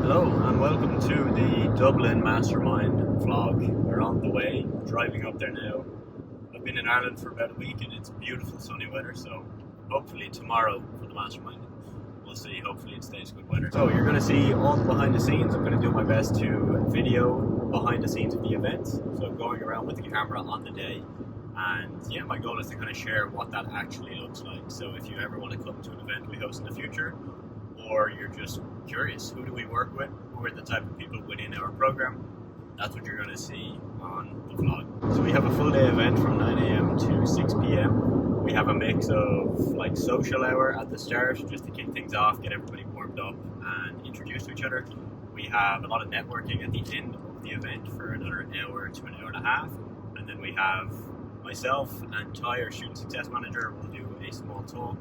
Hello and welcome to the Dublin Mastermind vlog. We're on the way, driving up there now. I've been in Ireland for about a week and it's beautiful sunny weather, so hopefully tomorrow for the Mastermind. We'll see, hopefully it stays good weather. So you're going to see all the behind the scenes. I'm going to do my best to video behind the scenes of the event. So going around with the camera on the day. And yeah, my goal is to kind of share what that actually looks like. So if you ever want to come to an event we host in the future, or you're just curious, who do we work with? Who are the type of people within our program? That's what you're going to see on the vlog. So we have a full day event from 9 a.m. to 6 p.m. We have a mix of like social hour at the start, just to kick things off, get everybody warmed up and introduced to each other. We have a lot of networking at the end of the event for another hour to an hour and a half. And then we have myself and Ty, our student success manager, will do a small talk.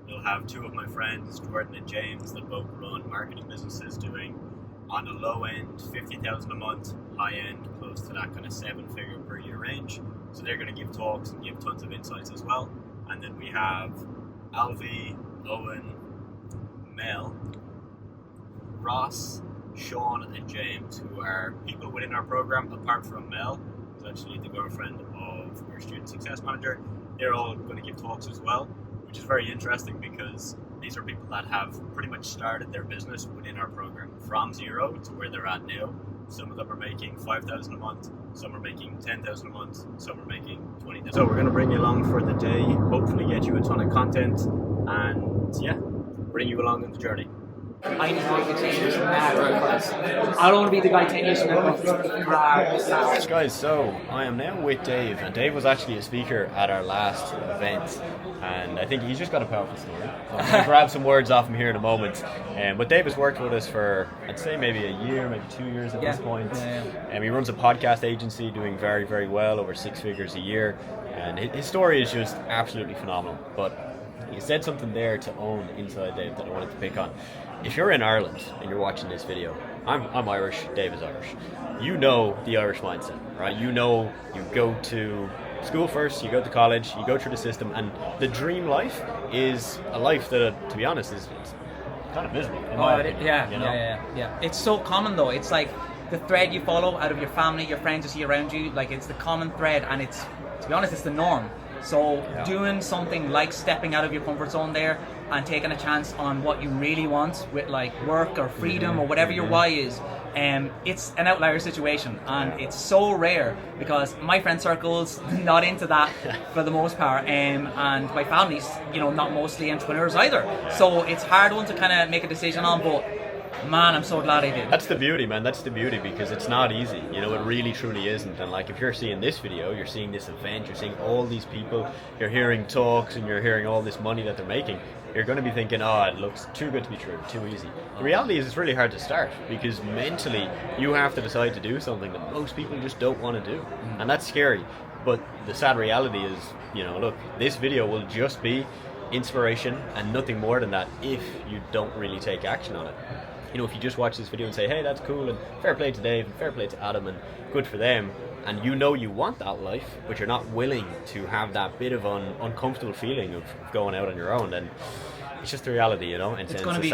You'll have two of my friends, Jordan and James, that both run marketing businesses doing, on the low end, 50,000 a month, high end, close to that kind of 7-figure per year range. So they're going to give talks and give tons of insights as well. And then we have Alvie, Owen, Mel, Ross, Shaun and James, who are people within our program, apart from Mel, who's actually the girlfriend of our student success manager. They're all going to give talks as well, which is very interesting because these are people that have pretty much started their business within our program from zero to where they're at now. Some of them are making 5,000 a month, some are making 10,000 a month, some are making 20,000. So we're going to bring you along for the day, hopefully get you a ton of content, and yeah, bring you along on the journey. I need to make a change now because I don't want to be the guy 10 years from now. Guys, so I am now with Dave, and Dave was actually a speaker at our last event, and I think he's just got a powerful story. So I'm going to grab some words off him here in a moment. But Dave has worked with us for, I'd say maybe a year, maybe 2 years at this point. And he runs a podcast agency doing very, very well, over 6 figures a year. And his story is just absolutely phenomenal. But he said something there to Owen inside Dave that I wanted to pick on. If you're in Ireland and you're watching this video, I'm Irish, Dave is Irish. You know the Irish mindset, right? You know you go to school first, you go to college, you go through the system, and the dream life is a life that, to be honest, is kind of miserable. Yeah. It's so common though. It's like the thread you follow out of your family, your friends you see around you, like it's the common thread, and it's, to be honest, it's the norm. So doing something like stepping out of your comfort zone there and taking a chance on what you really want with like work or freedom or whatever your why is, it's an outlier situation, and it's so rare because my friend circle's not into that for the most part, and my family's, not mostly entrepreneurs either. So it's hard one to kind of make a decision on, but man, I'm so glad I did. That's the beauty, man. That's the beauty, because it's not easy. It really, truly isn't. And like, if you're seeing this video, you're seeing this event, you're seeing all these people, you're hearing talks, and you're hearing all this money that they're making, you're going to be thinking, oh, it looks too good to be true, too easy. The reality is it's really hard to start, because mentally you have to decide to do something that most people just don't want to do. And that's scary. But the sad reality is, look, this video will just be inspiration and nothing more than that if you don't really take action on it. If you just watch this video and say, hey, that's cool, and fair play to Dave, and fair play to Adam, and good for them, and you want that life, but you're not willing to have that bit of uncomfortable feeling of going out on your own, then it's just the reality, and it's going to be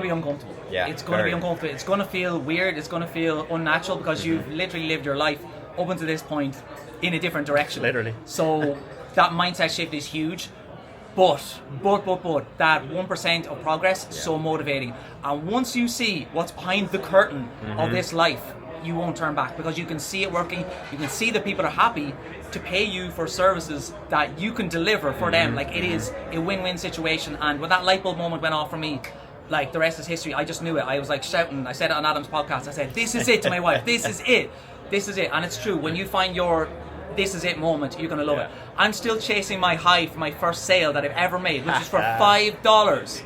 uncomfortable. Yeah, it's going to be uncomfortable. It's going to feel weird. It's going to feel unnatural because you've literally lived your life up until this point in a different direction. Literally. So that mindset shift is huge. But that 1% of progress is so motivating. And once you see what's behind the curtain of this life, you won't turn back, because you can see it working. You can see that people are happy to pay you for services that you can deliver for them. Like, it is a win-win situation. And when that light bulb moment went off for me, like, the rest is history. I just knew it. I was like shouting. I said it on Adam's podcast. I said, this is it, to my wife. This is it. This is it. And it's true. When you find your this is it moment, you're going to love it. I'm still chasing my high for my first sale that I've ever made, which is for $5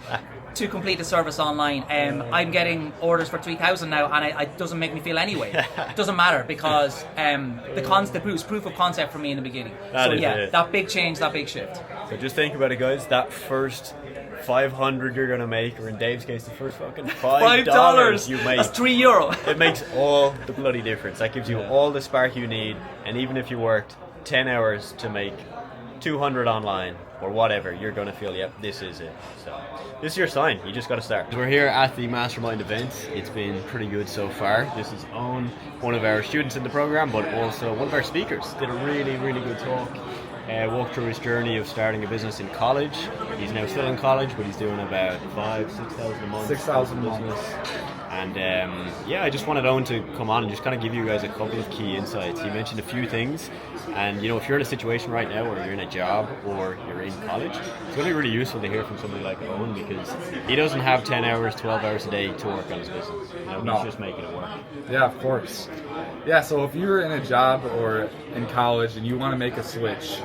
to complete a service online. I'm getting orders for 3,000 now, and it doesn't make me feel anyway. It doesn't matter, because the proof of concept for me in the beginning. That big change, that big shift. So just think about it, guys. That first 500 you're going to make, or in Dave's case, the first fucking $5 you make. That's €3. It makes all the bloody difference. That gives you all the spark you need, and even if you worked 10 hours to make 200 online, or whatever, you're going to feel, yep, this is it. So this is your sign. You just got to start. We're here at the Mastermind event. It's been pretty good so far. This is Owen, one of our students in the program, but also one of our speakers. Did a really, really good talk. Walked through his journey of starting a business in college. He's now still in college, but he's doing about 6,000 a month. 6,000 a month. And yeah, I just wanted Owen to come on and just kind of give you guys a couple of key insights. He mentioned a few things, and you know, if you're in a situation right now where you're in a job or you're in college, it's going to be really useful to hear from somebody like Owen, because he doesn't have 10 hours, 12 hours a day to work on his business. You know, No. He's just making it work. Yeah, of course. Yeah, so if you're in a job or in college and you want to make a switch,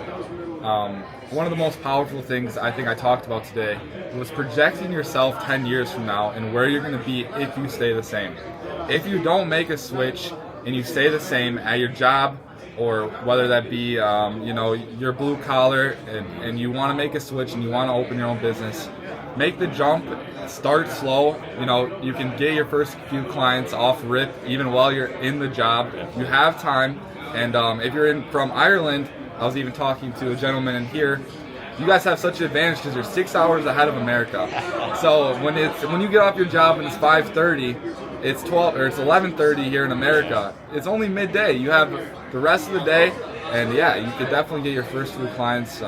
one of the most powerful things I think I talked about today was projecting yourself 10 years from now and where you're going to be if you stay the same. If you don't make a switch and you stay the same at your job, or whether that be you're blue collar and you want to make a switch and you want to open your own business, make the jump. Start slow. You know, you can get your first few clients off rip even while you're in the job. You have time. And if you're from Ireland, I was even talking to a gentleman in here. You guys have such an advantage because you're 6 hours ahead of America. So when you get off your job and it's 5:30, it's 11:30 here in America. It's only midday. You have the rest of the day, and yeah, you could definitely get your first few clients.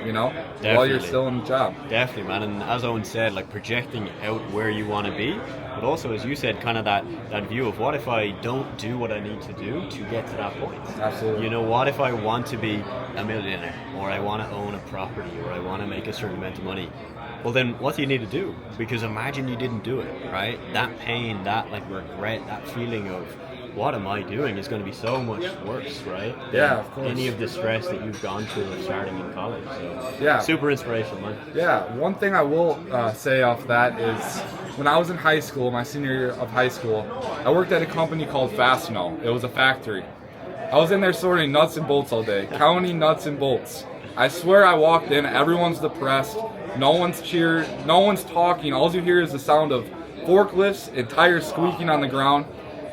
While you're still in the job. Definitely, man. And as Owen said, like projecting out where you want to be, but also, as you said, kind of that view of what if I don't do what I need to do to get to that point? Absolutely. You know, what if I want to be a millionaire, or I want to own a property, or I want to make a certain amount of money? Well, then what do you need to do? Because imagine you didn't do it, right? That pain, that like regret, that feeling of what am I doing is going to be so much worse, right? Yeah, of course. Any of the stress that you've gone through of starting in college. So yeah. Super inspirational, man. Yeah, one thing I will say off that is when I was in high school, my senior year of high school, I worked at a company called Fastenal. It was a factory. I was in there sorting nuts and bolts all day, counting nuts and bolts. I swear I walked in, everyone's depressed, no one's cheered, no one's talking. All you hear is the sound of forklifts and tires squeaking on the ground.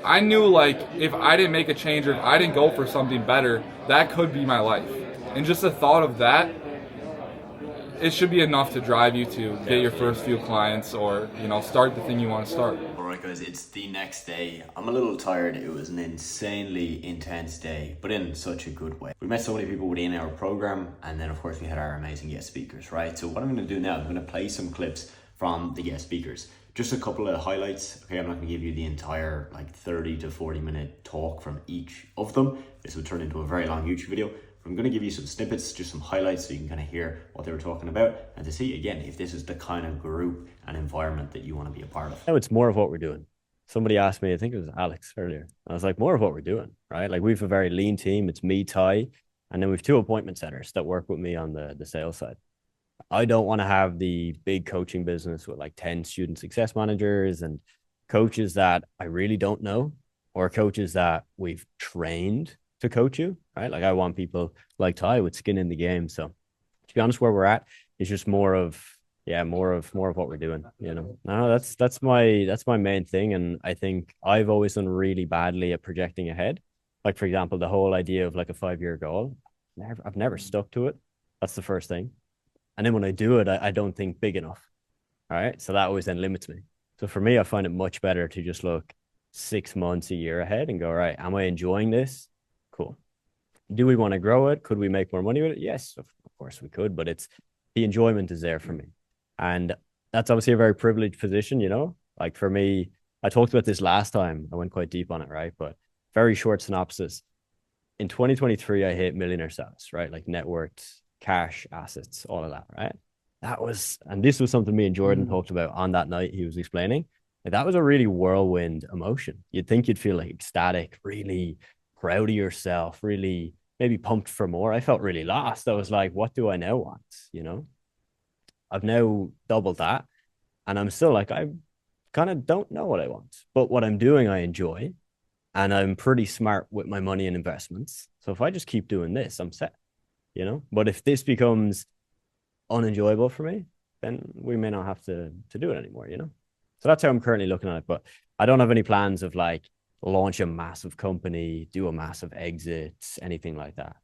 I knew, like, if I didn't make a change or if I didn't go for something better, that could be my life. And just the thought of that, it should be enough to drive you to get your first few clients or, start the thing you want to start. Alright guys, it's the next day. I'm a little tired. It was an insanely intense day, but in such a good way. We met so many people within our program, and then of course we had our amazing guest speakers, right? So what I'm going to do now, I'm going to play some clips from the guest speakers. Just a couple of highlights. Okay, I'm not going to give you the entire 30 to 40 minute talk from each of them. This would turn into a very long YouTube video. I'm going to give you some snippets, just some highlights, so you can kind of hear what they were talking about and to see, again, if this is the kind of group and environment that you want to be a part of. Now it's more of what we're doing. Somebody asked me, I think it was Alex earlier. I was like, more of what we're doing, right? Like, we have a very lean team. It's me, Ty, and then we have 2 appointment setters that work with me on the sales side. I don't want to have the big coaching business with 10 student success managers and coaches that I really don't know, or coaches that we've trained to coach you, right? Like, I want people like Ty with skin in the game. So to be honest, where we're at is just more of what we're doing, No, that's my main thing. And I think I've always done really badly at projecting ahead. Like, for example, the whole idea of a 5-year goal, I've never stuck to it. That's the first thing. And then when I do it, I don't think big enough. All right. So that always then limits me. So for me, I find it much better to just look 6 months, a year ahead and go, all right, am I enjoying this? Cool. Do we want to grow it? Could we make more money with it? Yes, of course we could, but the enjoyment is there for me. And that's obviously a very privileged position, Like, for me, I talked about this last time. I went quite deep on it, right? But very short synopsis. In 2023, I hit millionaire status, right? Like, net worth, cash, assets, all of that, right? And this was something me and Jordan talked about on that night. He was explaining, that was a really whirlwind emotion. You'd think you'd feel ecstatic, really proud of yourself, really maybe pumped for more. I felt really lost. I was like, what do I now want? I've now doubled that, and I'm still I kind of don't know what I want, but what I'm doing, I enjoy, and I'm pretty smart with my money and investments. So if I just keep doing this, I'm set. But if this becomes unenjoyable for me, then we may not have to do it anymore, So that's how I'm currently looking at it. But I don't have any plans of launch a massive company, do a massive exit, anything like that.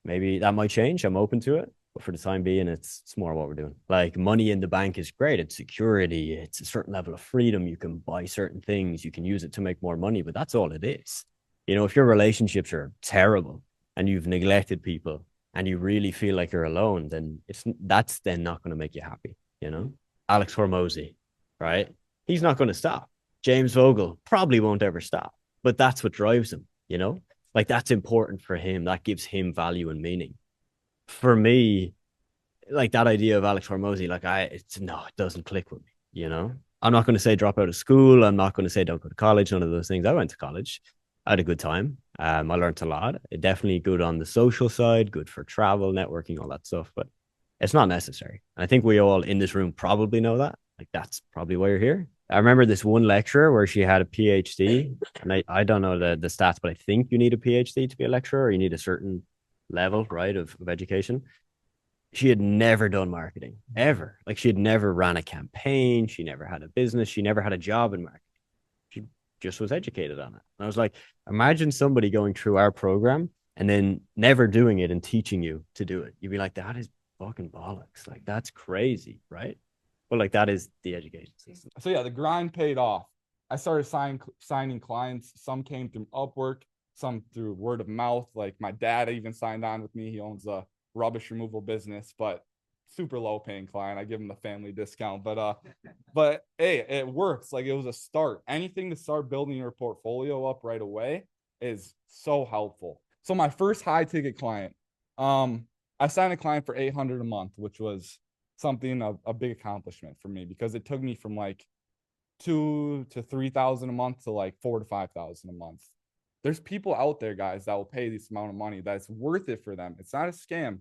Maybe that might change. I'm open to it, But for the time being, it's more what we're doing. Like money in the bank is great. It's security. It's a certain level of freedom. You can buy certain things. You can use it to make more money, but that's all it is. You know, if your relationships are terrible and you've neglected people and you really feel like you're alone, then that's then not going to make you happy. You know, Alex Hormozy, right? He's not going to stop. James Vogel probably won't ever stop, but that's what drives him. You know, like that's important for him. That gives him value and meaning. For me, like that idea of Alex Hormozy, like it doesn't click with me. You know, I'm not going to say drop out of school. I'm not going to say don't go to college. None of those things. I went to college. I had a good time. I learned a lot. It definitely good on the social side, good for travel, networking, all that stuff. But it's not necessary. I think we all in this room probably know that. Like that's probably why you're here. I remember this one lecturer where she had a PhD, and I don't know the stats, but I think you need a PhD to be a lecturer, or you need a certain level, right, of education. She had never done marketing ever. Like she had never ran a campaign. She never had a business. She never had a job in marketing. She just was educated on it. And I was like, imagine somebody going through our program and then never doing it and teaching you to do it. You'd be like, that is fucking bollocks. Like that's crazy, right? But like that is the education system. So yeah, the grind paid off. I started signing clients. Some came through Upwork, some through word of mouth. Like my dad even signed on with me. He owns a rubbish removal business, but super low paying client. I give him the family discount, but hey, it works. Like it was a start. Anything to start building your portfolio up right away is so helpful. So my first high ticket client, I signed a client for $800 a month, which was something of a big accomplishment for me because it took me from like 2,000 to 3,000 a month to like 4,000 to 5,000 a month. There's people out there, guys, that will pay this amount of money that's worth it for them. It's not a scam.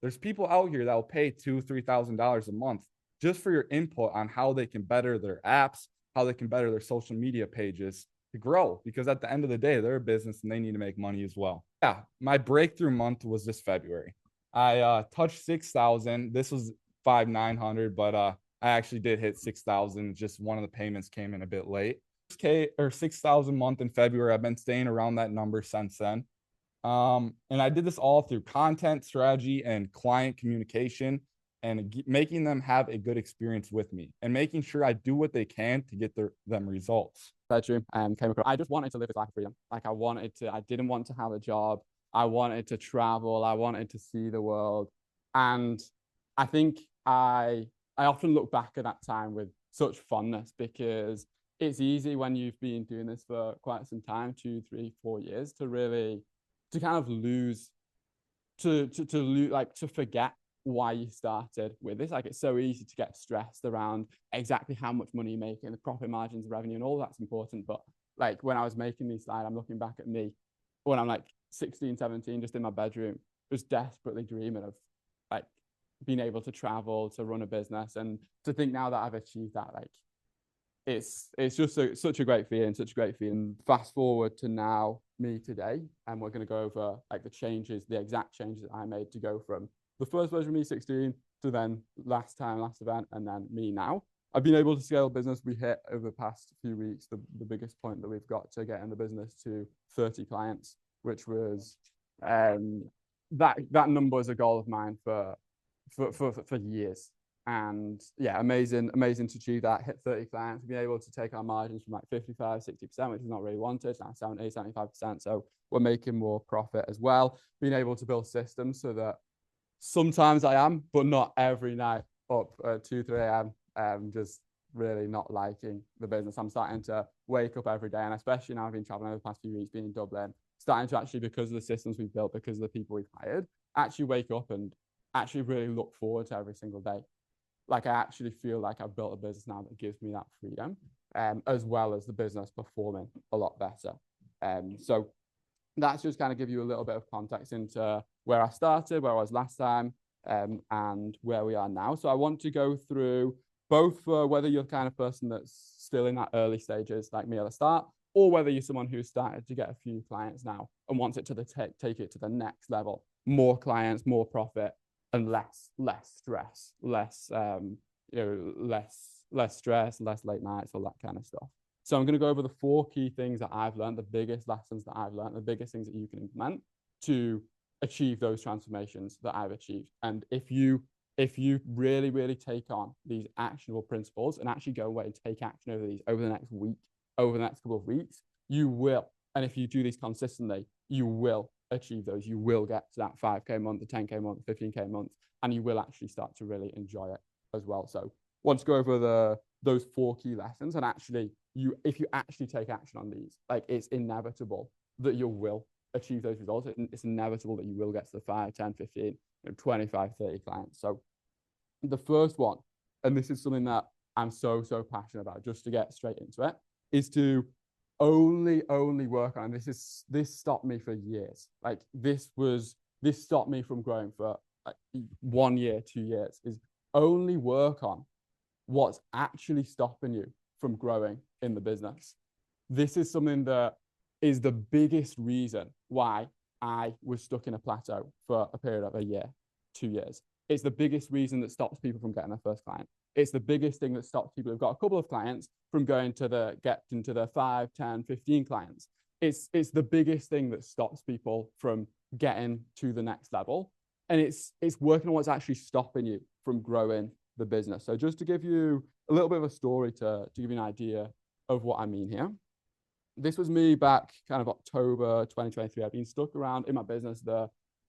There's people out here that will pay $2,000, $3,000 a month just for your input on how they can better their apps, how they can better their social media pages to grow. Because at the end of the day, they're a business and they need to make money as well. Yeah, my breakthrough month was this February. I touched 6,000. This was 5,900, but I actually did hit 6,000. Just one of the payments came in a bit late. 6K or 6,000 a month in February. I've been staying around that number since then. And I did this all through content strategy and client communication and making them have a good experience with me and making sure I do what they can to get them results. Bedroom came across. I just wanted to live a life of freedom. Like I didn't want to have a job. I wanted to travel. I wanted to see the world. And I think I often look back at that time with such fondness because it's easy when you've been doing this for quite some time, 2, 3, 4 years, to kind of lose, to forget why you started with this. Like it's so easy to get stressed around exactly how much money you're making, the profit margins, revenue, and all that's important. But like when I was making these slides, I'm looking back at me when I'm like 16, 17, just in my bedroom, just desperately dreaming of like being able to travel, to run a business, and to think now that I've achieved that, like it's just such a great feeling. Fast forward to now, me today, and we're going to go over like the exact changes that I made to go from the first version of me 16 to then last event, and then me now. I've been able to scale business. We hit over the past few weeks the biggest point that we've got to get in the business to 30 clients, which was that number is a goal of mine for years. And yeah, amazing to achieve that, hit 30 clients, be able to take our margins from like 55, 60%, which is not really wanted, now 70, 75%. So we're making more profit as well. Being able to build systems so that sometimes I am, but not every night, up at 2, 3 a.m. Just really not liking the business. I'm starting to wake up every day, and especially now I've been traveling over the past few weeks, being in Dublin, starting to actually, because of the systems we've built, because of the people we've hired, actually wake up and actually really look forward to every single day. Like I actually feel like I've built a business now that gives me that freedom, as well as the business performing a lot better. So that's just kind of give you a little bit of context into where I started, where I was last time, and where we are now. So I want to go through both for whether you're the kind of person that's still in that early stages like me at the start, or whether you're someone who's started to get a few clients now and wants it to take it to the next level, more clients, more profit, and less stress, less stress, less late nights, all that kind of stuff. So I'm going to go over the 4 key things that I've learned, the biggest lessons that I've learned, the biggest things that you can implement to achieve those transformations that I've achieved. And if you really, really take on these actionable principles and actually go away and take action over these over the next week, over the next couple of weeks, you will. And if you do these consistently, you will achieve those. You will get to that 5K month, the 10K month, 15K month, and you will actually start to really enjoy it as well. So once go over those 4 key lessons, and actually if you actually take action on these, like, it's inevitable that you will achieve those results. It's inevitable that you will get to the 5, 10, 15, 25, 30 clients. So the first one, and this is something that I'm so passionate about, just to get straight into it, is to only work on, this stopped me for years. Like, this stopped me from growing for like 1 year, 2 years, is only work on what's actually stopping you from growing in the business. This is something that is the biggest reason why I was stuck in a plateau for a period of a year, 2 years. It's the biggest reason that stops people from getting their first client. It's the biggest thing that stops people who've got a couple of clients from getting to the 5, 10, 15 clients. It's the biggest thing that stops people from getting to the next level. And it's working on what's actually stopping you from growing the business. So just to give you a little bit of a story to give you an idea of what I mean here. This was me back kind of October 2023. I've been stuck around in my business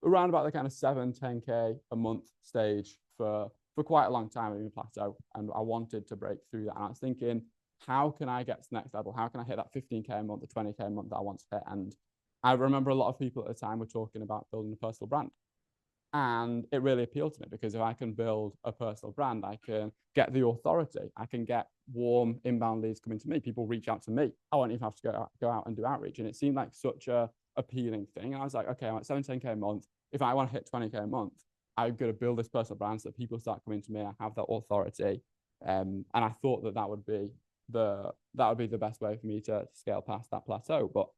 around about the kind of 7, 10K a month stage for quite a long time in a plateau. And I wanted to break through that. And I was thinking, how can I get to the next level? How can I hit that 15K a month, the 20K a month that I want to hit? And I remember a lot of people at the time were talking about building a personal brand. And it really appealed to me, because if I can build a personal brand, I can get the authority. I can get warm inbound leads coming to me. People reach out to me. I won't even have to go out and do outreach. And it seemed like such a appealing thing. And I was like, okay, I'm at 17K a month. If I want to hit 20K a month, I'm going to build this personal brand so that people start coming to me. I have that authority. And I thought that would be the best way for me to scale past that plateau. But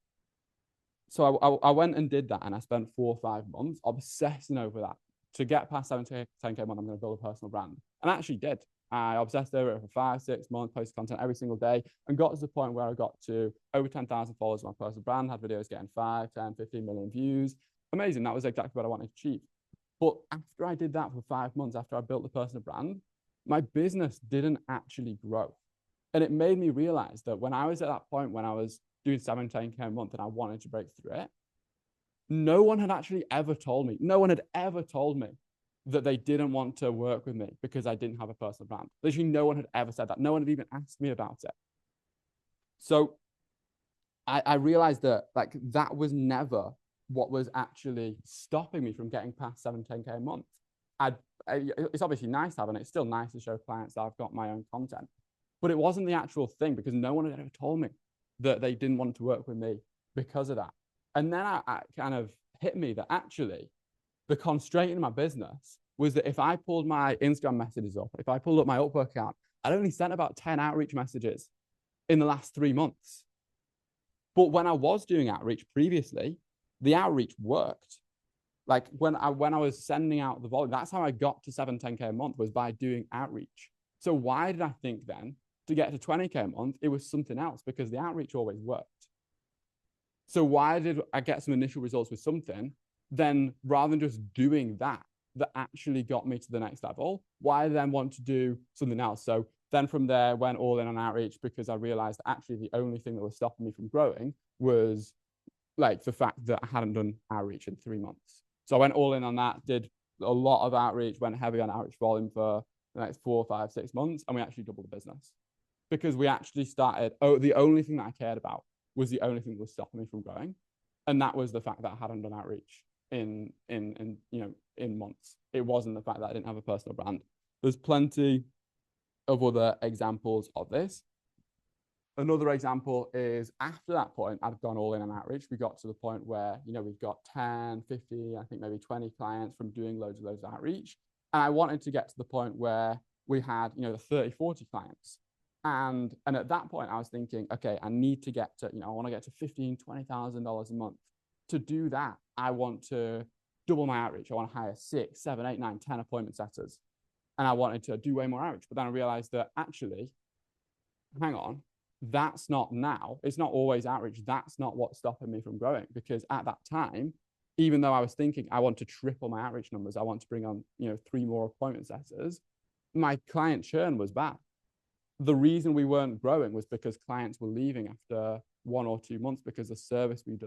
so I went and did that, and I spent 4 or 5 months obsessing over that. To get past 7K, 10K a month, I'm going to build a personal brand. And I actually did. I obsessed over it for 5, 6 months, posted content every single day, and got to the point where I got to over 10,000 followers on my personal brand, had videos getting 5, 10, 15 million views. Amazing. That was exactly what I wanted to achieve. But after I did that for 5 months, after I built the personal brand, my business didn't actually grow. And it made me realize that when I was at that point, when I was doing 7, 10K a month and I wanted to break through it, no one had ever told me that they didn't want to work with me because I didn't have a personal brand. Literally, no one had ever said that. No one had even asked me about it. So I realized that, like, that was never what was actually stopping me from getting past 7, 10K a month. It's obviously nice to have, and it's still nice to show clients that I've got my own content, but it wasn't the actual thing, because no one had ever told me that they didn't want to work with me because of that. And then I kind of hit me that actually the constraint in my business was that if I pulled my Instagram messages up, if I pulled up my Upwork account, I'd only sent about 10 outreach messages in the last 3 months. But when I was doing outreach previously, the outreach worked. Like, when I was sending out the volume, that's how I got to 7, 10K a month, was by doing outreach. So why did I think then to get to 20K a month, it was something else? Because the outreach always worked. So why did I get some initial results with something, then rather than just doing that actually got me to the next level, why then want to do something else? So then from there, went all in on outreach, because I realized that actually the only thing that was stopping me from growing was like the fact that I hadn't done outreach in 3 months. So I went all in on that, did a lot of outreach, went heavy on outreach volume for the next 4, 5, 6 months, and we actually doubled the business. Because we actually started, the only thing that I cared about was the only thing that was stopping me from growing. And that was the fact that I hadn't done outreach in months. It wasn't the fact that I didn't have a personal brand. There's plenty of other examples of this. Another example is, after that point, I'd gone all in on outreach. We got to the point where, we've got 10, 50, I think maybe 20 clients from doing loads of outreach. And I wanted to get to the point where we had, the 30, 40 clients. And at that point, I was thinking, okay, I need to get to, I want to get to $15,000, $20,000 a month. To do that, I want to double my outreach. I want to hire 6, 7, 8, 9, 10 appointment setters. And I wanted to do way more outreach. But then I realized that actually, hang on, that's not now. It's not always outreach. That's not what's stopping me from growing. Because at that time, even though I was thinking I want to triple my outreach numbers, I want to bring on, 3 more appointment setters, my client churn was bad. The reason we weren't growing was because clients were leaving after 1 or 2 months because the service we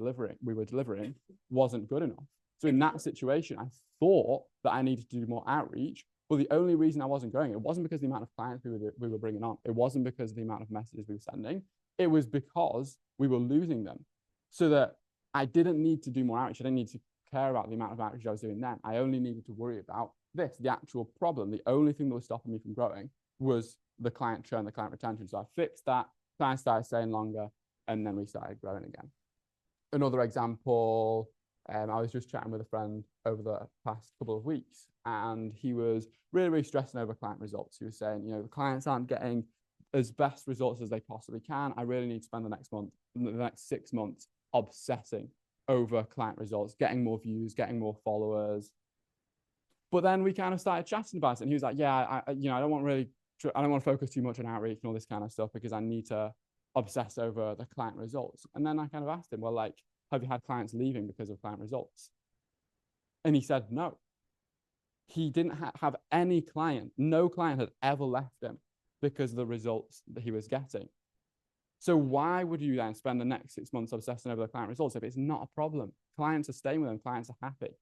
were delivering wasn't good enough. So in that situation, I thought that I needed to do more outreach. But the only reason I wasn't growing, it wasn't because of the amount of clients we were bringing on. It wasn't because of the amount of messages we were sending. It was because we were losing them. So that I didn't need to do more outreach. I didn't need to care about the amount of outreach I was doing then. I only needed to worry about this, the actual problem. The only thing that was stopping me from growing was the client churn, the client retention. So I fixed that, clients started staying longer, and then we started growing again. Another example, I was just chatting with a friend over the past couple of weeks, and he was really, really stressing over client results. He was saying, the clients aren't getting as best results as they possibly can. I really need to spend the next 6 months obsessing over client results, getting more views, getting more followers. But then we kind of started chatting about it, and he was like, yeah, I don't want to focus too much on outreach and all this kind of stuff because I need to obsess over the client results. And then I kind of asked him, well, like, have you had clients leaving because of client results? And he said, no. He didn't have any client. No client had ever left him because of the results that he was getting. So why would you then spend the next 6 months obsessing over the client results if it's not a problem? Clients are staying with him. Clients are happy.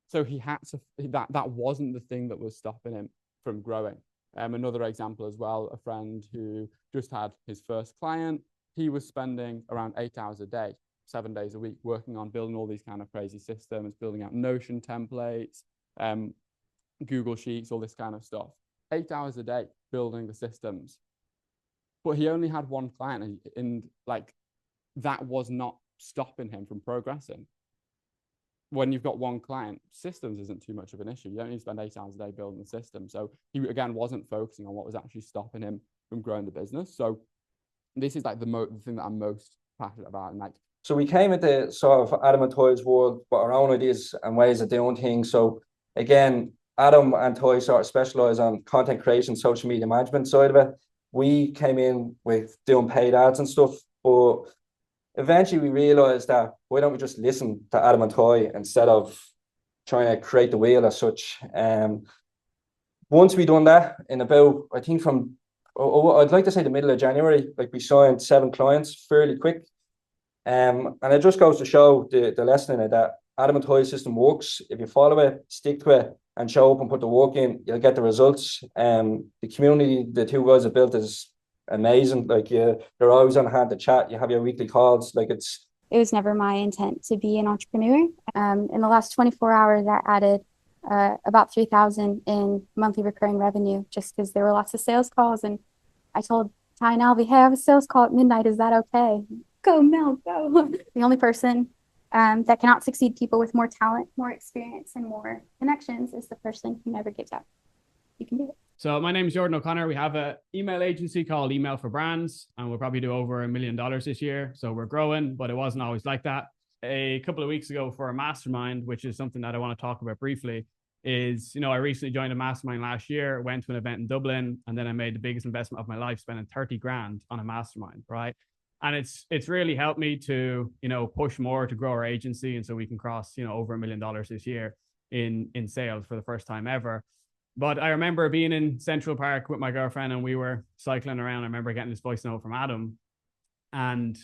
So he had to, that wasn't the thing that was stopping him from growing. Another example as well, a friend who just had his first client, he was spending around 8 hours a day, 7 days a week, working on building all these kind of crazy systems, building out Notion templates, Google Sheets, all this kind of stuff. 8 hours a day building the systems. But he only had one client, and like that was not stopping him from progressing. When you've got one client, systems isn't too much of an issue. You don't need to spend 8 hours a day building the system. So he, again, wasn't focusing on what was actually stopping him from growing the business. So this is like the thing that I'm most passionate about. And like, so we came into sort of Adam and Toy's world, but our own ideas and ways of doing things. So again, Adam and Toy sort of specialize on content creation, social media management side of it. We came in with doing paid ads and stuff, but eventually we realized that why don't we just listen to Adam and Toy instead of trying to create the wheel as such. Once we done that in about, I think from, I'd like to say the middle of January, like we signed 7 clients fairly quick. And it just goes to show the lesson in it that Adam and Toy system works. If you follow it, stick to it, and show up and put the work in, you'll get the results. The community the 2 guys have built is amazing. Like they're always on hand to chat. You have your weekly calls. Like it was never my intent to be an entrepreneur. In the last 24 hours, I added about 3,000 in monthly recurring revenue just because there were lots of sales calls. And I told Ty and Alvie, hey, I have a sales call at midnight. Is that okay? Go, Mel, go. The only person that can out-succeed people with more talent, more experience, and more connections is the person who never gives up. You can do it. So my name is Jordan O'Connor. We have an email agency called Email for Brands, and we'll probably do over $1 million this year. So we're growing, but it wasn't always like that. A couple of weeks ago for a mastermind, which is something that I want to talk about briefly, is, I recently joined a mastermind last year, went to an event in Dublin, and then I made the biggest investment of my life, spending 30 grand on a mastermind, right? And it's really helped me to, push more to grow our agency. And so we can cross, over $1 million this year in sales for the first time ever. But I remember being in Central Park with my girlfriend and we were cycling around. I remember getting this voice note from Adam. And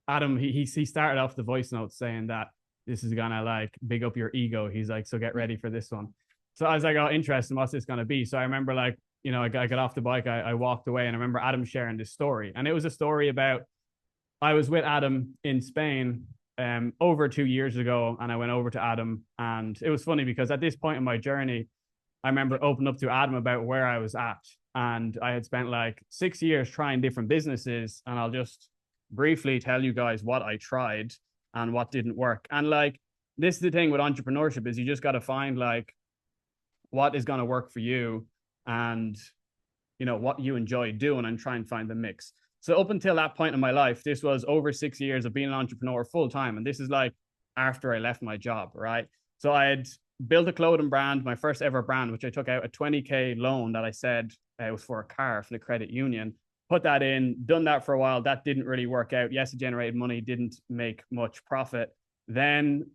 Adam, he started off the voice note saying that this is gonna like big up your ego. He's like, so get ready for this one. So I was like, oh, interesting. What's this gonna be? So I remember like, I got off the bike, I walked away, and I remember Adam sharing this story. And it was a story about, I was with Adam in Spain over 2 years ago, and I went over to Adam, and it was funny because at this point in my journey, I remember opening up to Adam about where I was at, and I had spent like 6 years trying different businesses, and I'll just briefly tell you guys what I tried and what didn't work. And like, this is the thing with entrepreneurship, is you just got to find like what is going to work for you and, what you enjoy doing, and try and find the mix. So up until that point in my life, this was over 6 years of being an entrepreneur full time. And this is like after I left my job, right? So I had built a clothing brand, my first ever brand, which I took out a 20K loan that I said it was for a car from the credit union. Put that in, done that for a while. That didn't really work out. Yes, it generated money, didn't make much profit. Then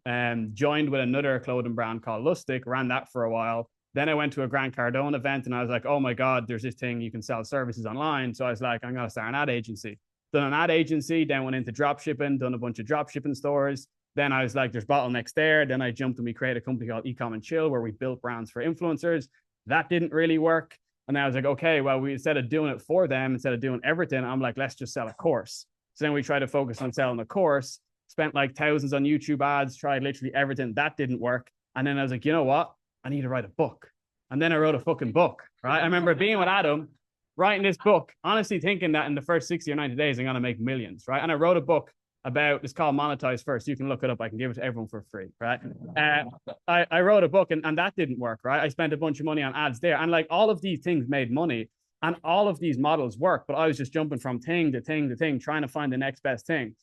joined with another clothing brand called Lustig, ran that for a while. Then I went to a Grant Cardone event and I was like, oh my God, there's this thing you can sell services online. So I was like, I'm going to start an ad agency. Done an ad agency, then went into drop shipping, done a bunch of drop shipping stores. Then I was like, there's bottlenecks there. Then I jumped and we created a company called Ecom and Chill where we built brands for influencers. That didn't really work. And then I was like, okay, well, we instead of doing it for them, instead of doing everything, I'm like, let's just sell a course. So then we tried to focus on selling a course, spent like thousands on YouTube ads, tried literally everything. That didn't work. And then I was like, you know what? I need to write a book. And then I wrote a fucking book, right? I remember being with Adam, writing this book, honestly thinking that in the first 60 or 90 days, I'm going to make millions, right? And I wrote a book about, it's called Monetize First. You can look it up. I can give it to everyone for free, right? I wrote a book and that didn't work, right? I spent a bunch of money on ads there. And like all of these things made money and all of these models work, but I was just jumping from thing to thing to thing, trying to find the next best thing.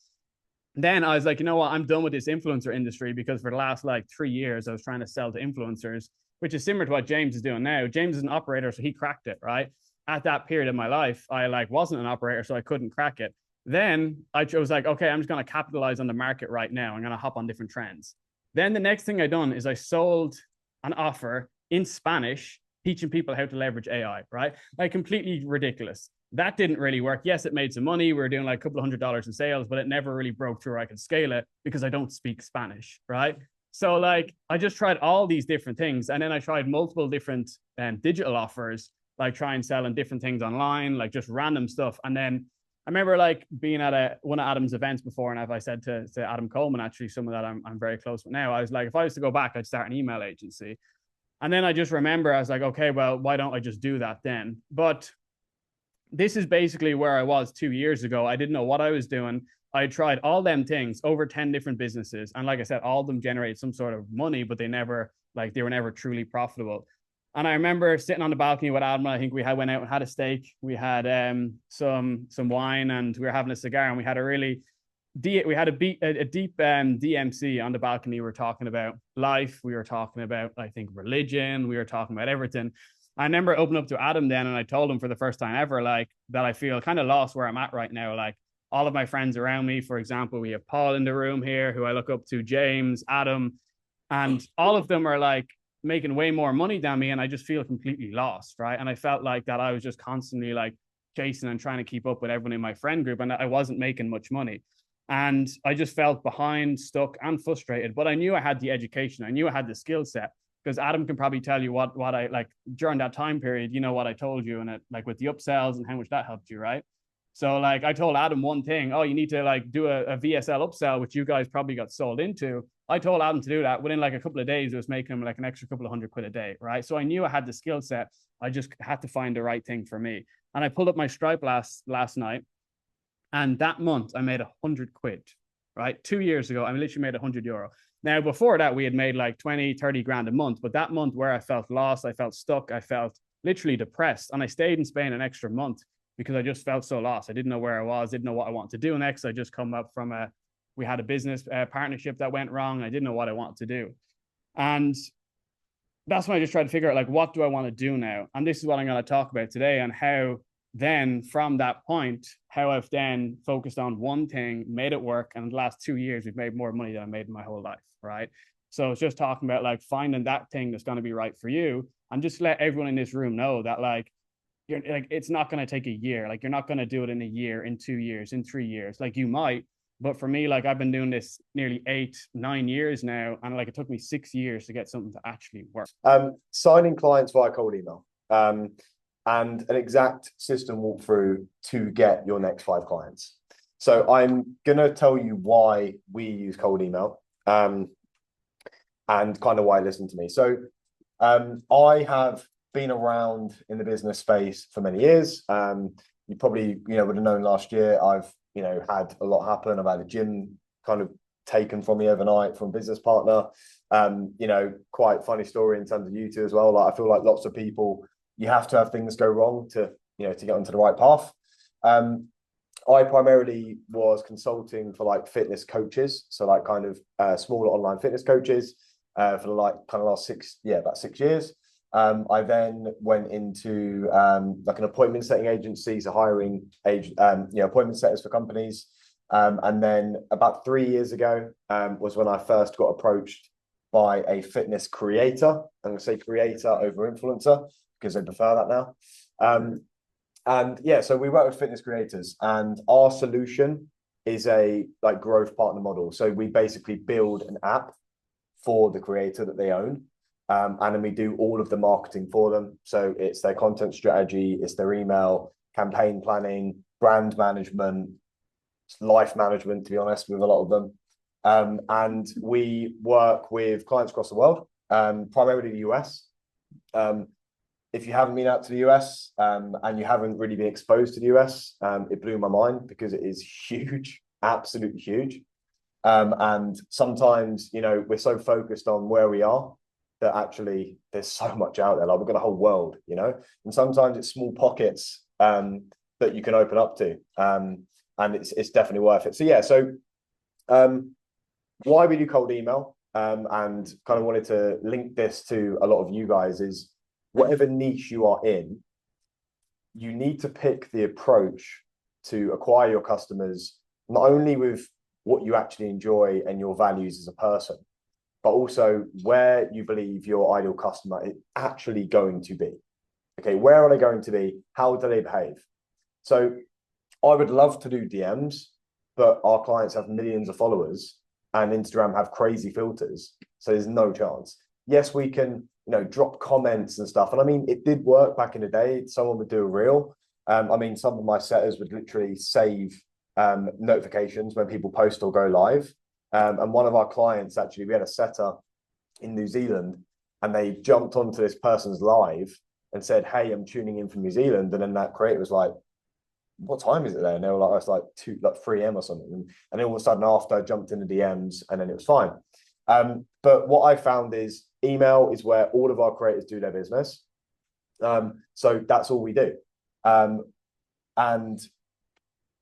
Then I was like, you know what? I'm done with this influencer industry because for the last like 3 years, I was trying to sell to influencers, which is similar to what James is doing now. James is an operator, so he cracked it, right? At that period of my life, I like wasn't an operator, so I couldn't crack it. Then I was like, okay, I'm just going to capitalize on the market right now. I'm going to hop on different trends. Then the next thing I done is I sold an offer in Spanish, teaching people how to leverage AI, right? Like completely ridiculous. That didn't really work. Yes, it made some money. We were doing like a couple of $100s in sales, but it never really broke through. I could scale it because I don't speak Spanish, right? So like I just tried all these different things. And then I tried multiple different digital offers, like try and selling different things online, like just random stuff. And then I remember like being at one of Adam's events before, and as I said to Adam Coleman, actually, someone that I'm very close with now, I was like, if I was to go back, I'd start an email agency. And then I just remember I was like, okay, well, why don't I just do that then? But this is basically where I was 2 years ago. I didn't know what I was doing. I tried all them things, over 10 different businesses. And like I said, all of them generate some sort of money, but they were never truly profitable. And I remember sitting on the balcony with Adam. I think we went out and had a steak. We had some wine and we were having a cigar, and we had a deep DMC on the balcony. We were talking about life. We were talking about, I think, religion. We were talking about everything. I remember opening up to Adam then, and I told him for the first time ever, like, that I feel kind of lost where I'm at right now. Like all of my friends around me, for example, we have Paul in the room here, who I look up to, James, Adam, and all of them are like making way more money than me. And I just feel completely lost, right? And I felt like that I was just constantly like chasing and trying to keep up with everyone in my friend group, and I wasn't making much money. And I just felt behind, stuck, and frustrated. But I knew I had the education. I knew I had the skill set, because Adam can probably tell you what I like during that time period, you know, what I told you, and it, like with the upsells and how much that helped you, right? So like I told Adam one thing, oh, you need to like do a VSL upsell, which you guys probably got sold into. I told Adam to do that. Within like a couple of days, it was making him like an extra couple of £100 a day, right? So I knew I had the skill set. I just had to find the right thing for me. And I pulled up my Stripe last night, and that month I made £100, right? 2 years ago, I literally made €100. Now, before that, we had made like 20, 30 grand a month. But that month where I felt lost, I felt stuck, I felt literally depressed. And I stayed in Spain an extra month because I just felt so lost. I didn't know where I was, didn't know what I wanted to do next. I just come up from we had a business partnership that went wrong. I didn't know what I wanted to do. And that's when I just tried to figure out, like, what do I want to do now? And this is what I'm going to talk about today, and how then from that point, how I've then focused on one thing, made it work. And in the last 2 years, we've made more money than I made in my whole life, right? So it's just talking about like finding that thing that's going to be right for you, and just let everyone in this room know that like, you're like, it's not going to take a year. Like you're not going to do it in a year, in 2 years, in 3 years. Like you might, but for me, like I've been doing this nearly 8-9 years now. And like, it took me 6 years to get something to actually work. Signing clients via cold email. And an exact system walkthrough to get your next 5 clients. So I'm going to tell you why we use cold email and kind of why listen to me. So I have been around in the business space for many years. You probably, would have known last year, I've, had a lot happen. I've had a gym kind of taken from me overnight from a business partner. Quite funny story in terms of you two as well. Like I feel like lots of people, you have to have things go wrong to get onto the right path. I primarily was consulting for like fitness coaches, so like kind of smaller online fitness coaches for the like kind of last about 6 years. I then went into like an appointment setting agency, so hiring appointment setters for companies. And then about 3 years ago was when I first got approached by a fitness creator. I'm going to say creator over influencer because they prefer that now. And yeah, so we work with fitness creators, and our solution is a like growth partner model. So we basically build an app for the creator that they own. And then we do all of the marketing for them. So it's their content strategy, it's their email, campaign planning, brand management, life management, to be honest, with a lot of them. And we work with clients across the world, primarily the US. If you haven't been out to the US and you haven't really been exposed to the US, it blew my mind because it is huge, absolutely huge. And sometimes, you know, we're so focused on where we are that actually there's so much out there. Like we've got a whole world, you know, and sometimes it's small pockets that you can open up to. And it's definitely worth it. So yeah, so why we do cold email and kind of wanted to link this to a lot of you guys is whatever niche you are in, you need to pick the approach to acquire your customers, not only with what you actually enjoy and your values as a person, but also where you believe your ideal customer is actually going to be. Okay, where are they going to be? How do they behave? So I would love to do DMs, but our clients have millions of followers and Instagram have crazy filters. So there's no chance. Yes, we can, you know, drop comments and stuff. And I mean, it did work back in the day. Someone would do a reel. I mean, some of my setters would literally save notifications when people post or go live. And one of our clients, actually, we had a setter in New Zealand and they jumped onto this person's live and said, hey, I'm tuning in from New Zealand. And then that creator was like, what time is it there? And they were like, oh, it's like 3 a.m. or something. And then all of a sudden after I jumped in the DMs and then it was fine. But what I found is email is where all of our creators do their business. So that's all we do. And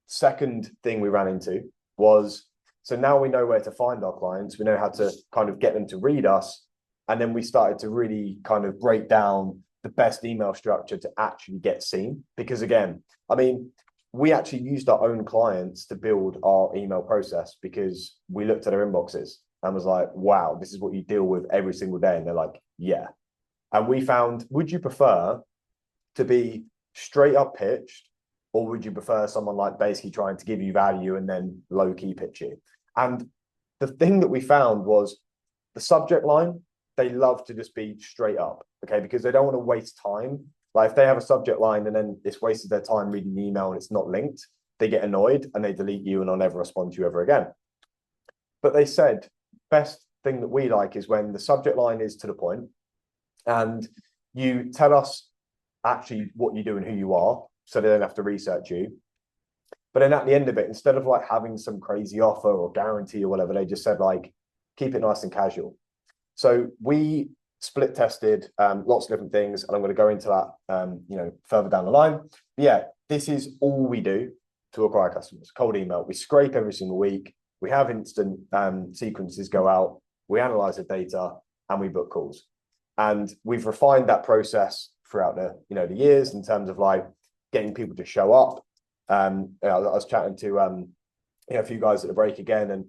second thing we ran into was, so now we know where to find our clients. We know how to kind of get them to read us. And then we started to really kind of break down the best email structure to actually get seen. Because again, I mean, we actually used our own clients to build our email process because we looked at their inboxes and was like, wow, this is what you deal with every single day. And they're like, yeah. And we found, would you prefer to be straight up pitched, or would you prefer someone like basically trying to give you value and then low key pitch you? And the thing that we found was the subject line, they love to just be straight up, okay? Because they don't want to waste time. Like if they have a subject line and then it's wasted their time reading the email and it's not linked, they get annoyed and they delete you and I'll never respond to you ever again. But they said, best thing that we like is when the subject line is to the point and you tell us actually what you do and who you are, so they don't have to research you. But then at the end of it, instead of like having some crazy offer or guarantee or whatever, they just said like, keep it nice and casual. So we split tested lots of different things, and I'm going to go into that you know, further down the line. But yeah, this is all we do to acquire customers. Cold email. We scrape every single week. We have instant sequences go out. We analyze the data and we book calls. And we've refined that process throughout the, you know, the years in terms of like getting people to show up. You know, I was chatting to you know, a few guys at the break again, and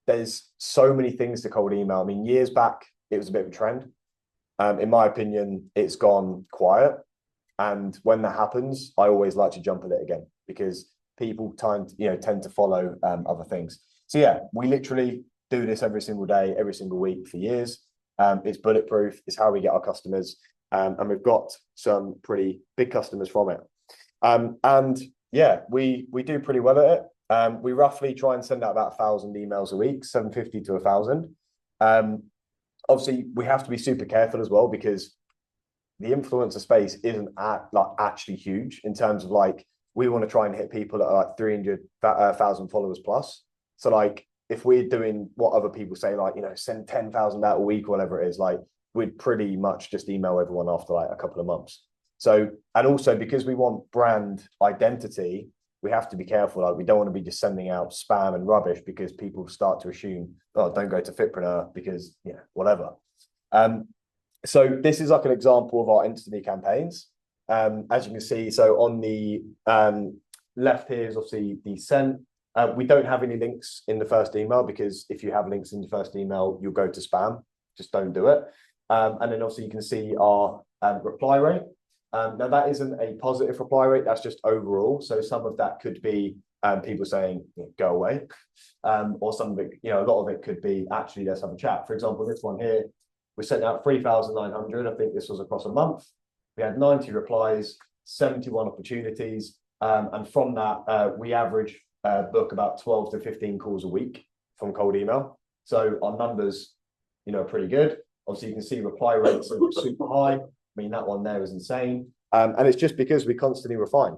there's so many things to cold email. I mean, years back, it was a bit of a trend. In my opinion, it's gone quiet. And when that happens, I always like to jump at it again because people tend to follow other things. So yeah, we literally do this every single day, every single week for years. It's bulletproof. It's how we get our customers. And we've got some pretty big customers from it. And yeah, we do pretty well at it. We roughly try and send out about 1,000 emails a week, 750 to 1,000. Obviously, we have to be super careful as well because the influencer space isn't actually huge in terms of like, we want to try and hit people that are like 300,000 followers plus. So like, if we're doing what other people say, like, you know, send 10,000 out a week or whatever it is, like, we'd pretty much just email everyone after like a couple of months. So, and also because we want brand identity, we have to be careful. Like, we don't want to be just sending out spam and rubbish because people start to assume, oh, don't go to Fitpreneur because, you know, whatever. So this is like an example of our instantly campaigns. As you can see, so on the left here is obviously the sent. We don't have any links in the first email, because if you have links in the first email, you'll go to spam. Just don't do it. And then also you can see our reply rate. Now that isn't a positive reply rate, that's just overall. So some of that could be people saying, go away. Or some of it, a lot of it could be actually let's have a chat. For example, this one here, we sent out 3,900. I think this was across a month. We had 90 replies, 71 opportunities. And from that, we average book about 12 to 15 calls a week from cold email. So our numbers, are pretty good. Obviously, you can see reply rates are super high. I mean, that one there is insane. And it's just because we constantly refine.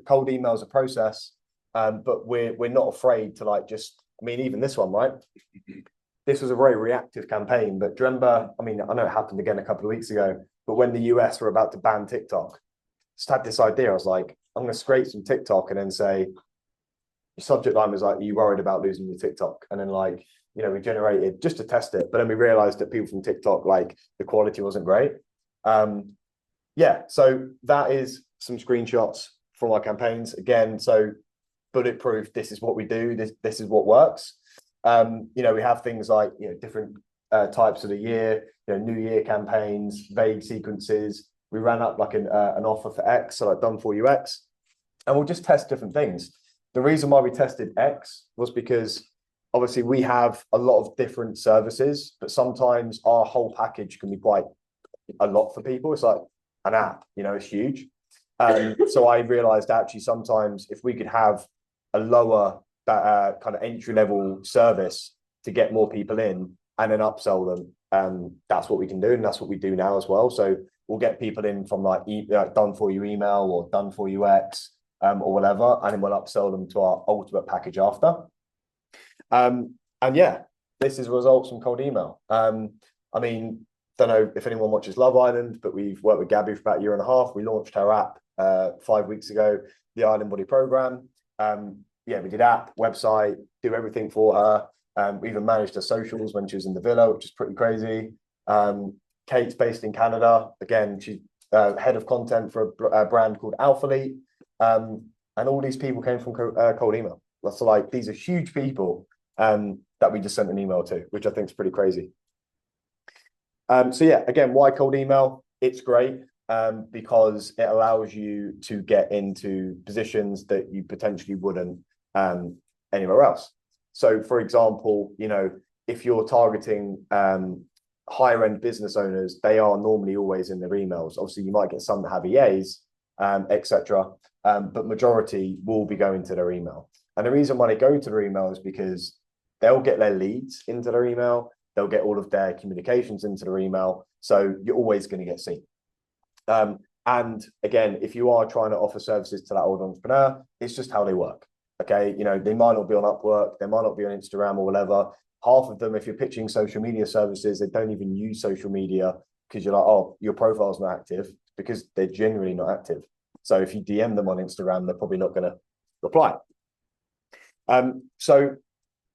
Cold email is a process, but we're not afraid to even this one, right? This was a very reactive campaign, but do you remember, I know it happened again a couple of weeks ago, but when the US were about to ban TikTok, just had this idea. I was like, I'm going to scrape some TikTok and then say, your subject line was like, are you worried about losing your TikTok? And then we generated just to test it, but then we realized that people from TikTok, the quality wasn't great. So that is some screenshots from our campaigns. Again, so bulletproof, this is what we do, this is what works. We have things like, different types of the year, New Year campaigns, vague sequences. We ran up an offer for X, so done for you X, and we'll just test different things. The reason why we tested X was because obviously we have a lot of different services, but sometimes our whole package can be quite a lot for people. It's like an app, it's huge. So I realized actually sometimes if we could have a lower kind of entry level service to get more people in and then upsell them, that's what we can do, and that's what we do now as well. So we'll get people in from done for you email or done for you X, or whatever, and then we'll upsell them to our ultimate package after. This is results from cold email. Don't know if anyone watches Love Island, but we've worked with Gabby for about a year and a half. We launched her app 5 weeks ago, the Island Body Program. We did app, website, do everything for her. We even managed her socials when she was in the villa, which is pretty crazy. Kate's based in Canada. Again, she's head of content for a brand called Alvie. And all these people came from cold email. So these are huge people that we just sent an email to, which I think is pretty crazy. Again, why cold email? It's great because it allows you to get into positions that you potentially wouldn't anywhere else. So, for example, if you're targeting higher end business owners, they are normally always in their emails. Obviously, you might get some that have EAs, etc. But majority will be going to their email. And the reason why they go to their email is because they'll get their leads into their email. They'll get all of their communications into their email. So you're always going to get seen. And again, if you are trying to offer services to that old entrepreneur, it's just how they work. Okay. They might not be on Upwork. They might not be on Instagram or whatever. Half of them, if you're pitching social media services, they don't even use social media because you're like, oh, your profile's not active, because they're generally not active. So if you DM them on Instagram, they're probably not going to reply. So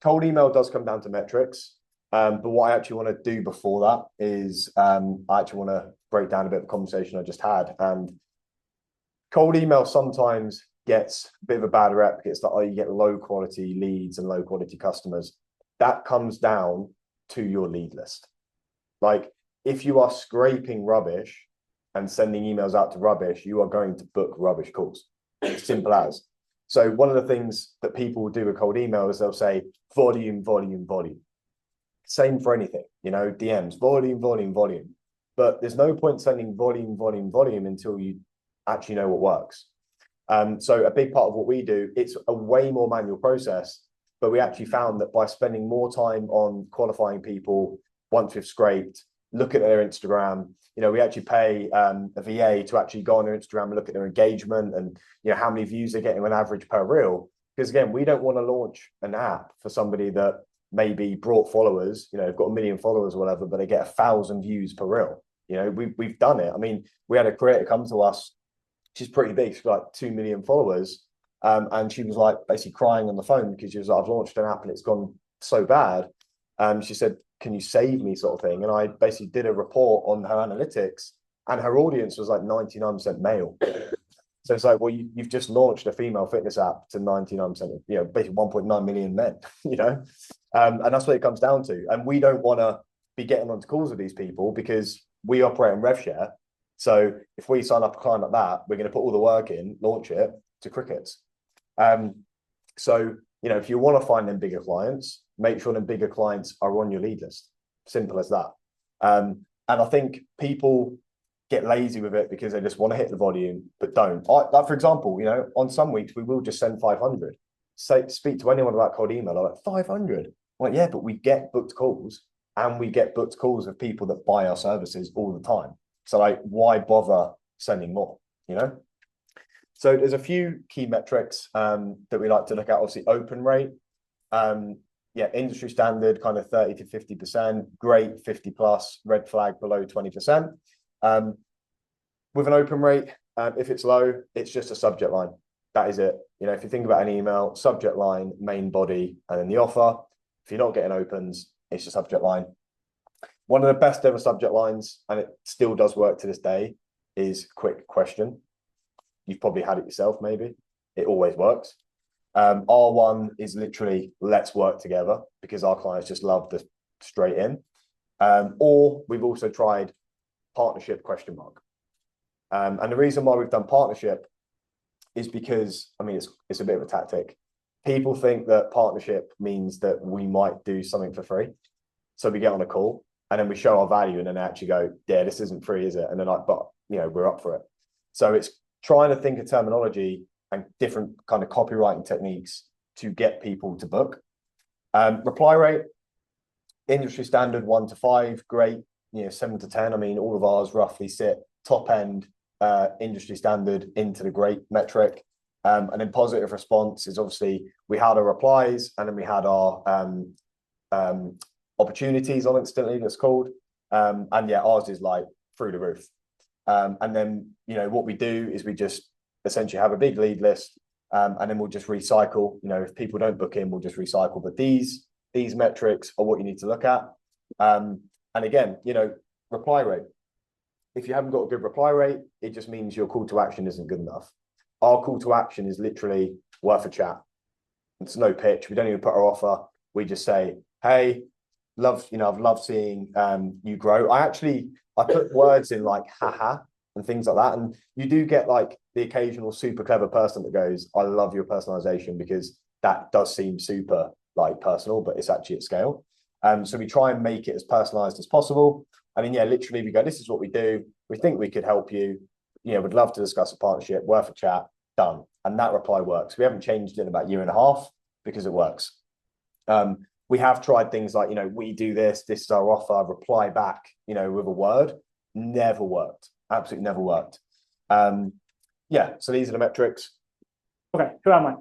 cold email does come down to metrics. But what I actually want to do before that is I actually want to break down a bit of the conversation I just had. And cold email sometimes gets a bit of a bad rep. It's like, oh, you get low quality leads and low quality customers. That comes down to your lead list. If you are scraping rubbish and sending emails out to rubbish, you are going to book rubbish calls. Simple as. So one of the things that people will do with cold email is they'll say volume, volume, volume. Same for anything, DMs, volume, volume, volume. But there's no point sending volume, volume, volume until you actually know what works. So a big part of what we do, it's a way more manual process, but we actually found that by spending more time on qualifying people, once we've scraped, look at their Instagram, we actually pay a VA to actually go on their Instagram and look at their engagement and, how many views they're getting on average per reel. Because again, we don't want to launch an app for somebody that maybe brought followers, have got 1 million followers or whatever, but they get 1,000 views per reel. We've done it. We had a creator come to us. She's pretty big. She's got 2 million followers. And she was basically crying on the phone because she was like, I've launched an app and it's gone so bad. She said, can you save me, sort of thing? And I basically did a report on her analytics, and her audience was 99% male. So it's like, well, you've just launched a female fitness app to 99% of, basically 1.9 million men, and that's what it comes down to. And we don't want to be getting onto calls with these people because we operate in rev share. So if we sign up a client like that, we're going to put all the work in, launch it to crickets. So, if you want to find them bigger clients, make sure them bigger clients are on your lead list. Simple as that. And I think people get lazy with it because they just want to hit the volume, but don't. Like, for example, on some weeks we will just send 500. Speak to anyone about cold email, like 500. I'm like, yeah, but we get booked calls, and we get booked calls of people that buy our services all the time. So like, why bother sending more? So there's a few key metrics that we like to look at. Obviously, open rate. Industry standard, kind of 30 to 50%, great 50 plus, red flag below 20%. With an open rate, if it's low, it's just a subject line. That is it. If you think about an email, subject line, main body, and then the offer. If you're not getting opens, it's a subject line. One of the best ever subject lines, and it still does work to this day, is quick question. You've probably had it yourself, maybe. It always works. R1 is literally let's work together, because our clients just love the straight in. Or we've also tried partnership ? And the reason why we've done partnership is because, it's a bit of a tactic. People think that partnership means that we might do something for free. So we get on a call and then we show our value, and then they actually go, yeah, this isn't free, is it? And they're like, but we're up for it. So it's trying to think of terminology and different kind of copywriting techniques to get people to book. Reply rate, industry standard 1 to 5, great. 7 to 10. All of ours roughly sit top end, industry standard into the great metric. And then positive response is obviously we had our replies, and then we had our opportunities on instantly, that's called. And yeah, ours is like through the roof. And then, what we do is we just essentially have a big lead list, and then we'll just recycle. If people don't book in, we'll just recycle. But these metrics are what you need to look at. And again, reply rate. If you haven't got a good reply rate, it just means your call to action isn't good enough. Our call to action is literally worth a chat. It's no pitch. We don't even put our offer. We just say, hey, I've loved seeing you grow. I put words in like haha and things like that. And you do get like the occasional super clever person that goes, I love your personalization, because that does seem super like personal, but it's actually at scale. So we try and make it as personalized as possible. Literally we go, this is what we do. We think we could help you. Would love to discuss a partnership, worth a chat, done. And that reply works. We haven't changed it in about a year and a half because it works. We have tried things like, we do this is our offer, reply back, with a word. Never worked. Absolutely never worked. So these are the metrics. Okay, who am I?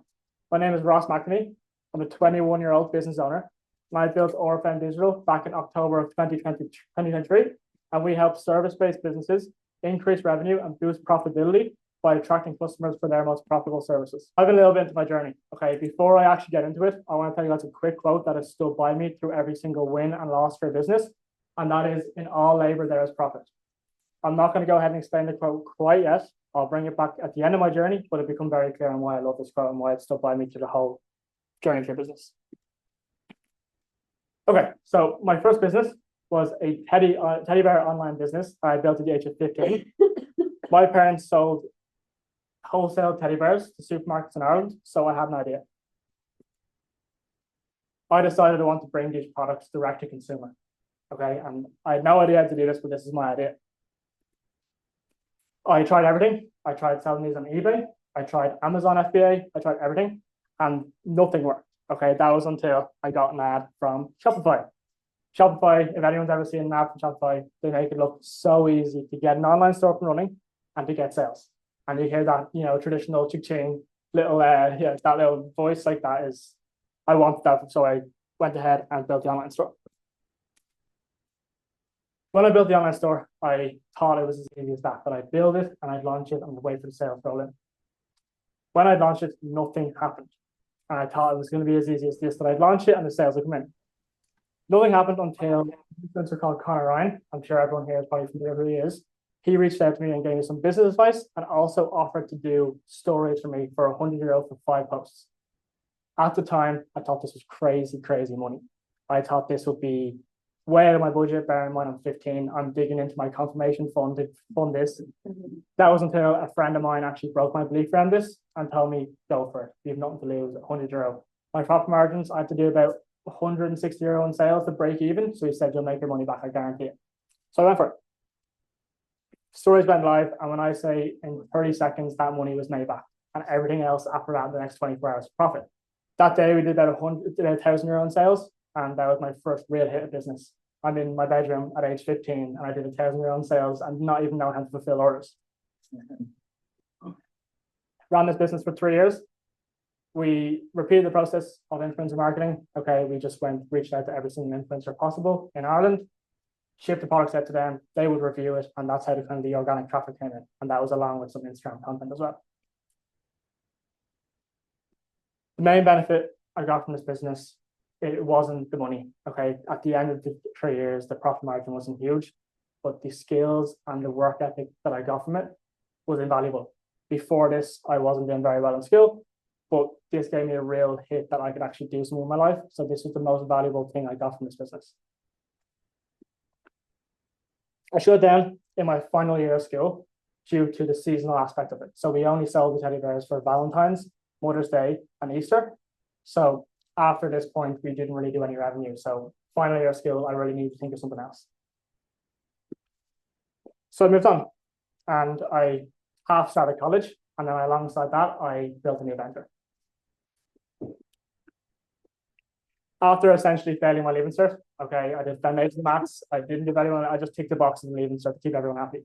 My name is Ross McNamee. I'm a 21-year-old business owner. And I built ORFM Digital back in October of 2023. And we help service-based businesses increase revenue and boost profitability by attracting customers for their most profitable services. I've been a little bit into my journey. Okay, before I actually get into it, I want to tell you guys a quick quote that has stood by me through every single win and loss for business. And that is, in all labor, there is profit. I'm not going to go ahead and explain the quote quite yet. I'll bring it back at the end of my journey, but it'll become very clear on why I love this quote and why it stood by me through the whole journey through business. Okay, so my first business was a teddy bear online business I built at the age of 15. My parents sold wholesale teddy bears to supermarkets in Ireland, so I had an idea. I decided I want to bring these products direct to consumer. Okay, and I had no idea how to do this, but this is my idea. I tried everything. I tried selling these on eBay. I tried Amazon FBA. I tried everything, and nothing worked. Okay, that was until I got an ad from Shopify. Shopify, if anyone's ever seen an ad from Shopify, they make it look so easy to get an online store up and running and to get sales. And you hear that, traditional ching little, that little voice like that is, I wanted that. So I went ahead and built the online store. When I built the online store, I thought it was as easy as that, but I'd build it and I'd launch it and wait for the sales to roll in. When I launched it, nothing happened. And I thought it was going to be as easy as this, that I'd launch it and the sales would come in. Nothing happened until an influencer called Connor Ryan. I'm sure everyone here is probably familiar who he is. He reached out to me and gave me some business advice and also offered to do stories for me for €100 for 5 posts. At the time, I thought this was crazy, crazy money. I thought this would be way out of my budget. Bear in mind, I'm 15. I'm digging into my confirmation fund to fund this. That was until a friend of mine actually broke my belief around this and told me, go for it. You have nothing to lose, €100. My profit margins, I had to do about €160 in sales to break even. So he said, you'll make your money back, I guarantee it. So I went for it. Stories went live. And when I say in 30 seconds, that money was made back. And everything else after that, the next 24 hours, profit. That day we did about €1,000 in sales. And that was my first real hit of business. I'm in my bedroom at age 15 and I did €1,000 in sales and not even know how to fulfill orders. Ran this business for 3 years. We repeated the process of influencer marketing. Okay, we just reached out to every single influencer possible in Ireland, shipped the products out to them, they would review it, and that's how the organic traffic came in. And that was along with some Instagram content as well. The main benefit I got from this business, it wasn't the money. Okay, at the end of the 3 years, the profit margin wasn't huge, but the skills and the work ethic that I got from it was invaluable. Before this, I wasn't doing very well in school, but this gave me a real hit that I could actually do something in my life. So this was the most valuable thing I got from this business. I shut down in my final year of school due to the seasonal aspect of it. So we only sold the teddy bears for Valentine's, Mother's Day, and Easter. So after this point, we didn't really do any revenue. So final year of school, I really needed to think of something else. So I moved on and I half started college. And then alongside that, I built a new venture. After essentially failing my leaving cert, okay, I did foundation maths. I didn't do very well. I just ticked the boxes in leaving cert to keep everyone happy.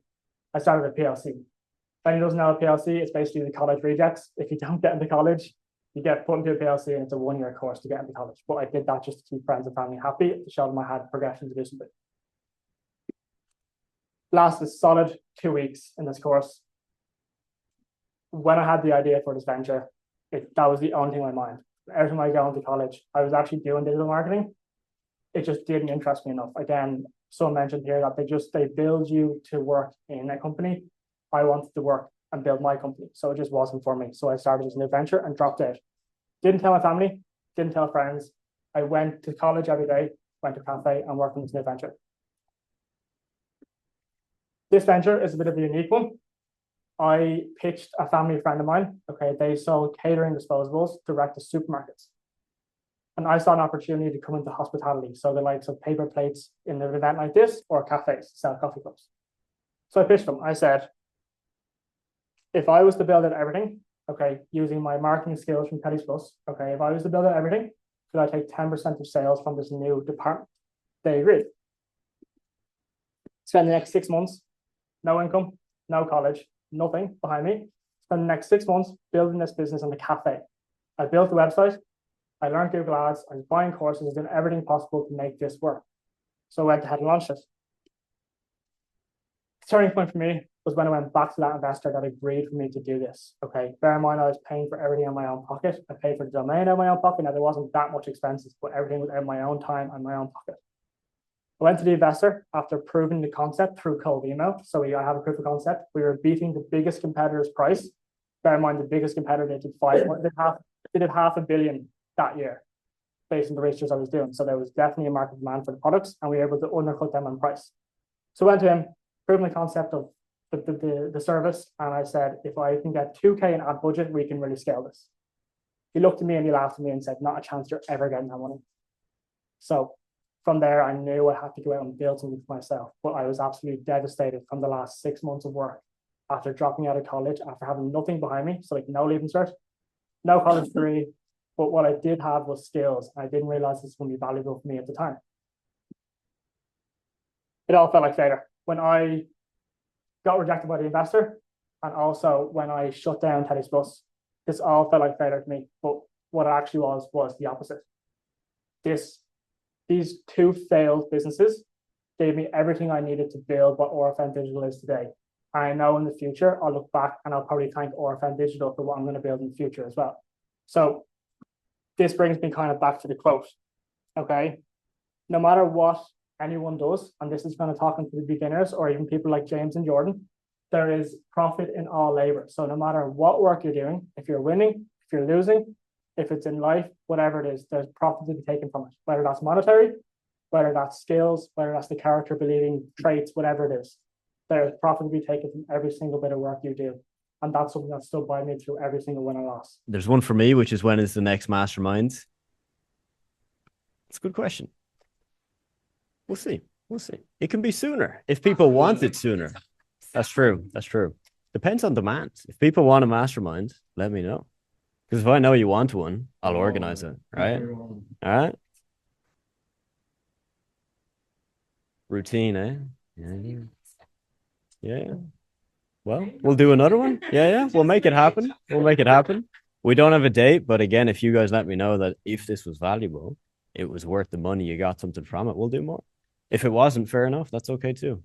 I started a PLC. If anyone doesn't know a PLC, it's basically the college rejects. If you don't get into college, you get put into a PLC and it's a 1-year course to get into college. But I did that just to keep friends and family happy, to show them I had progression to do something. Lasted a solid 2 weeks in this course. When I had the idea for this venture, that was the only thing in my mind. Every time I go into college, I was actually doing digital marketing. It just didn't interest me enough. Again, someone mentioned here that they build you to work in a company. I wanted to work and build my company. So it just wasn't for me. So I started this new venture and dropped out. Didn't tell my family, didn't tell friends. I went to college every day, went to cafe and worked on this new venture. This venture is a bit of a unique one. I pitched a family friend of mine. Okay, they sold catering disposables direct to supermarkets. And I saw an opportunity to come into hospitality. So the likes of paper plates in an event like this or cafes to sell coffee cups. So I pitched them. I said, if I was to build out everything, okay, using my marketing skills from Teddy's Plus, okay, if I was to build out everything, could I take 10% of sales from this new department? They agreed. Spend the next 6 months, no income, no college, nothing behind me. Spend the next 6 months building this business on the cafe. I built the website. I learned Google Ads. I was buying courses, doing everything possible to make this work. So I went ahead and launched it. The turning point for me was when I went back to that investor that agreed for me to do this. Okay, bear in mind I was paying for everything in my own pocket. I paid for the domain out of my own pocket. Now there wasn't that much expenses, but everything was out of my own time and my own pocket. I went to the investor after proving the concept through cold email. So I have a proof of concept. We were beating the biggest competitor's price. Bear in mind the biggest competitor did $500 million that year based on the research I was doing. So there was definitely a market demand for the products and we were able to undercut them on price. So I went to him, proving the concept of the service. And I said, if I can get 2K in ad budget, we can really scale this. He looked at me and he laughed at me and said, not a chance you're ever getting that money. So from there, I knew I had to go out and build something for myself. But I was absolutely devastated from the last 6 months of work after dropping out of college, after having nothing behind me. So like no leaving cert, no college degree. But what I did have was skills. I didn't realize this was going to be valuable for me at the time. It all felt like failure. When I got rejected by the investor, and also when I shut down Teddy's Plus, this all felt like failure to me. But what it actually was the opposite. These 2 failed businesses gave me everything I needed to build what ORFM Digital is today. And I know in the future, I'll look back and I'll probably thank ORFM Digital for what I'm going to build in the future as well. So this brings me kind of back to the quote, okay? No matter what anyone does, and this is going to talk into the beginners or even people like James and Jordan, there is profit in all labor. So no matter what work you're doing, if you're winning, if you're losing, if it's in life, whatever it is, there's profit to be taken from it, whether that's monetary, whether that's skills, whether that's the character building traits, whatever it is. There's profit to be taken from every single bit of work you do. And that's something that stood by me through every single win and loss. There's one for me, which is, when is the next mastermind? It's a good question. We'll see. We'll see. It can be sooner if people want it sooner. That's true. That's true. Depends on demand. If people want a mastermind, let me know. Because if I know you want one, I'll organize it. Right? All right. Routine, eh? Yeah. Yeah. Well, we'll do another one. Yeah. We'll make it happen. We'll make it happen. We don't have a date, but again, if you guys let me know that if this was valuable, it was worth the money, you got something from it, we'll do more. If it wasn't, fair enough. That's okay too.